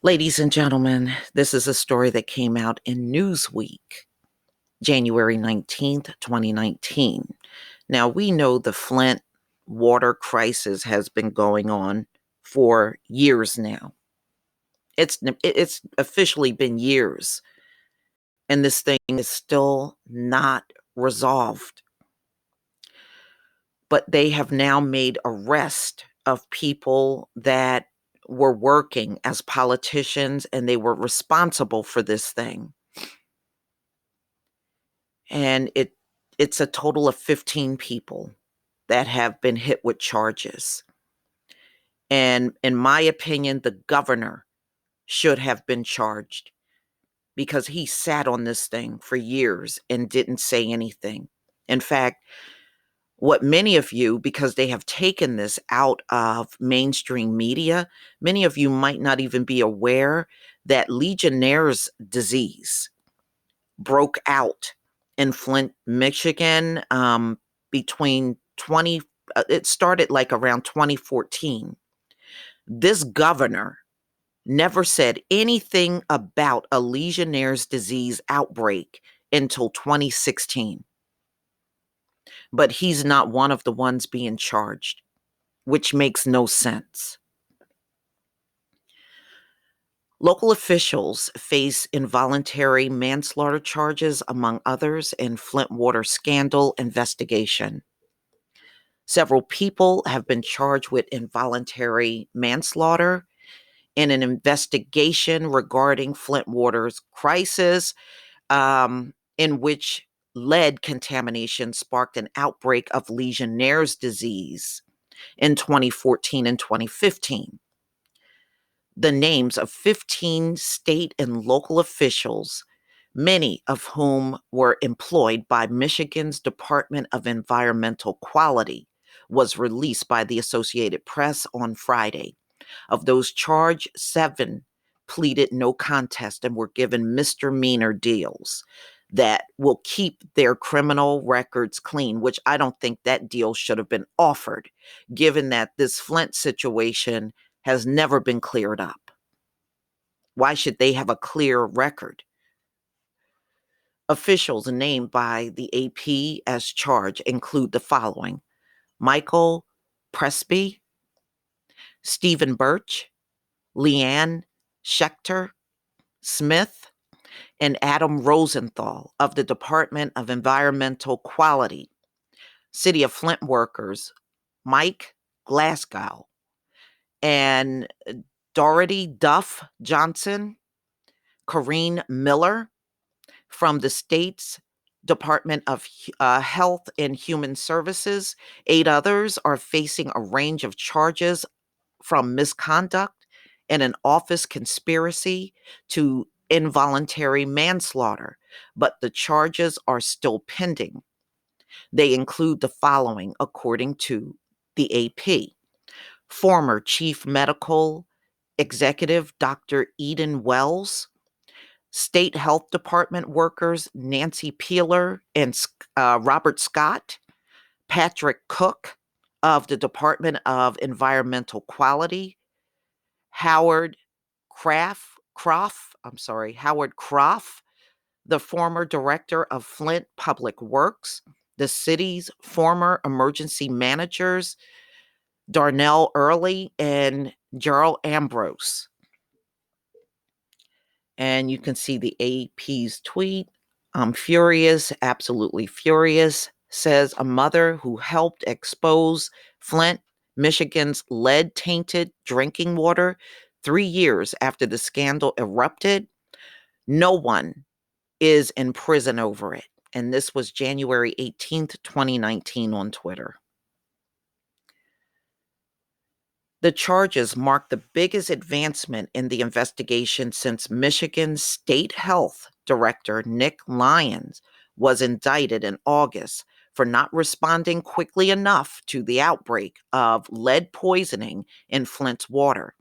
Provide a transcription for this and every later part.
Ladies and gentlemen, this is a story that came out in Newsweek, January 19th, 2019. Now, we know the Flint water crisis has been going on for years now. It's officially been years, and this thing is still not resolved. But they have now made arrest of people that were working as politicians and they were responsible for this thing. And it's a total of 15 people that have been hit with charges. And in my opinion, the governor should have been charged because he sat on this thing for years and didn't say anything. In fact, what many of you, because they have taken this out of mainstream media, many of you might not even be aware that Legionnaire's disease broke out in Flint, Michigan, between it started like around 2014. This governor never said anything about a Legionnaire's disease outbreak until 2016. But he's not one of the ones being charged, which makes no sense. Local officials face involuntary manslaughter charges, among others, in Flint water scandal investigation. Several people have been charged with involuntary manslaughter in an investigation regarding Flint water's crisis, in which lead contamination sparked an outbreak of Legionnaire's disease in 2014 and 2015. The names of 15 state and local officials, many of whom were employed by Michigan's Department of Environmental Quality, was released by the Associated Press on Friday. Of those charged, 7 pleaded no contest and were given misdemeanor deals that will keep their criminal records clean, which I don't think that deal should have been offered, given that this Flint situation has never been cleared up. Why should they have a clear record? Officials named by the AP as charged include the following: Michael Presby, Stephen Birch, Leanne Schechter Smith, and Adam Rosenthal of the Department of Environmental Quality. City of Flint workers Mike Glasgow and Dorothy Duff Johnson, Corrine Miller from the state's Department of Health and Human Services. 8 others are facing a range of charges from misconduct and an office conspiracy to involuntary manslaughter, but the charges are still pending. They include the following, according to the AP. Former Chief Medical Executive Dr. Eden Wells, State Health Department workers Nancy Peeler and Robert Scott, Patrick Cook of the Department of Environmental Quality, Howard Howard Croft, the former director of Flint Public Works, the city's former emergency managers, Darnell Early and Gerald Ambrose. And you can see the AP's tweet. I'm furious, absolutely furious, says a mother who helped expose Flint, Michigan's lead-tainted drinking water 3 years after the scandal erupted. No one is in prison over it. And this was January 18th, 2019 on Twitter. The charges mark the biggest advancement in the investigation since Michigan's State Health Director Nick Lyons was indicted in August for not responding quickly enough to the outbreak of lead poisoning in Flint's water.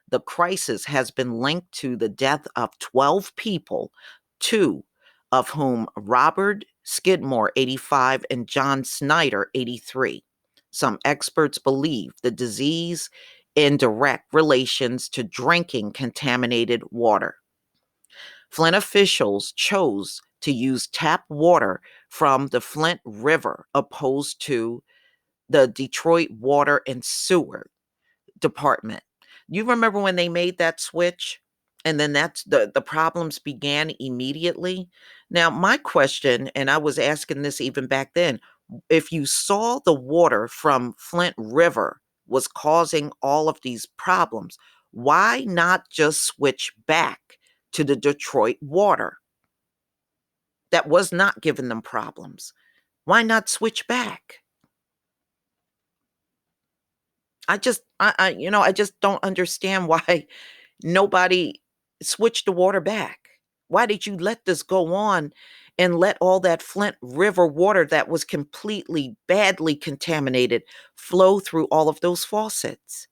The crisis has been linked to the death of 12 people, 2 of whom Robert Skidmore, 85, and John Snyder, 83. Some experts believe the disease in direct relations to drinking contaminated water. Flint officials chose to use tap water from the Flint River opposed to the Detroit Water and Sewer Department. You remember when they made that switch? And then that's the problems began immediately. Now, my question, and I was asking this even back then, if you saw the water from Flint River was causing all of these problems, why not just switch back to the Detroit water that was not giving them problems? Why not switch back? I just don't understand why nobody switched the water back. Why did you let this go on and let all that Flint River water that was completely badly contaminated flow through all of those faucets?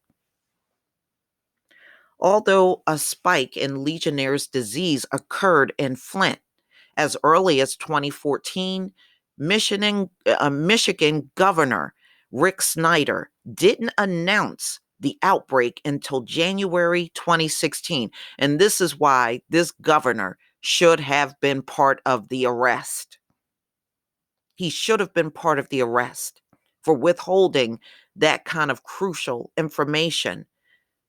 Although a spike in Legionnaire's disease occurred in Flint as early as 2014, Michigan Governor Rick Snyder didn't announce the outbreak until January 2016. And this is why this governor should have been part of the arrest. He should have been part of the arrest for withholding that kind of crucial information.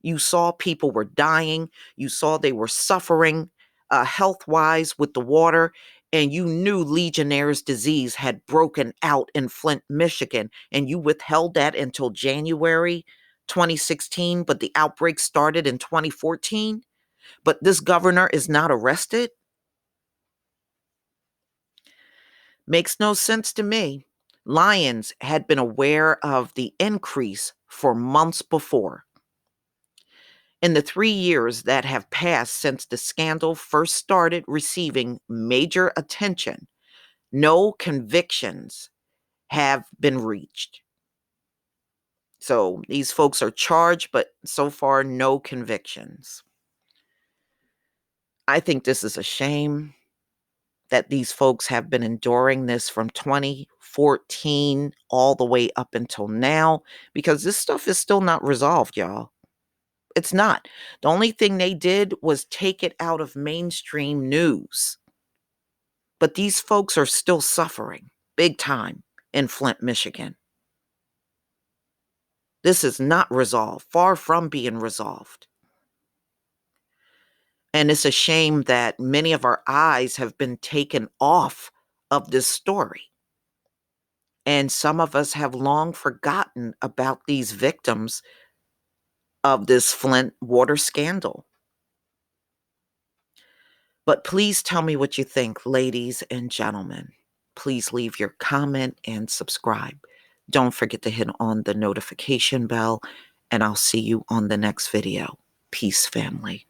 You saw people were dying. You saw they were suffering health wise with the water. And you knew Legionnaire's disease had broken out in Flint, Michigan. And you withheld that until January 2016. But the outbreak started in 2014. But this governor is not arrested. Makes no sense to me. Lyons had been aware of the increase for months before. In the 3 years that have passed since the scandal first started receiving major attention, no convictions have been reached. So these folks are charged, but so far, no convictions. I think this is a shame that these folks have been enduring this from 2014 all the way up until now, because this stuff is still not resolved, y'all. It's not. The only thing they did was take it out of mainstream news. But these folks are still suffering big time in Flint, Michigan. This is not resolved, far from being resolved. And it's a shame that many of our eyes have been taken off of this story. And some of us have long forgotten about these victims of this Flint water scandal. But please tell me what you think, ladies and gentlemen. Please leave your comment and subscribe. Don't forget to hit on the notification bell, and I'll see you on the next video. Peace, family.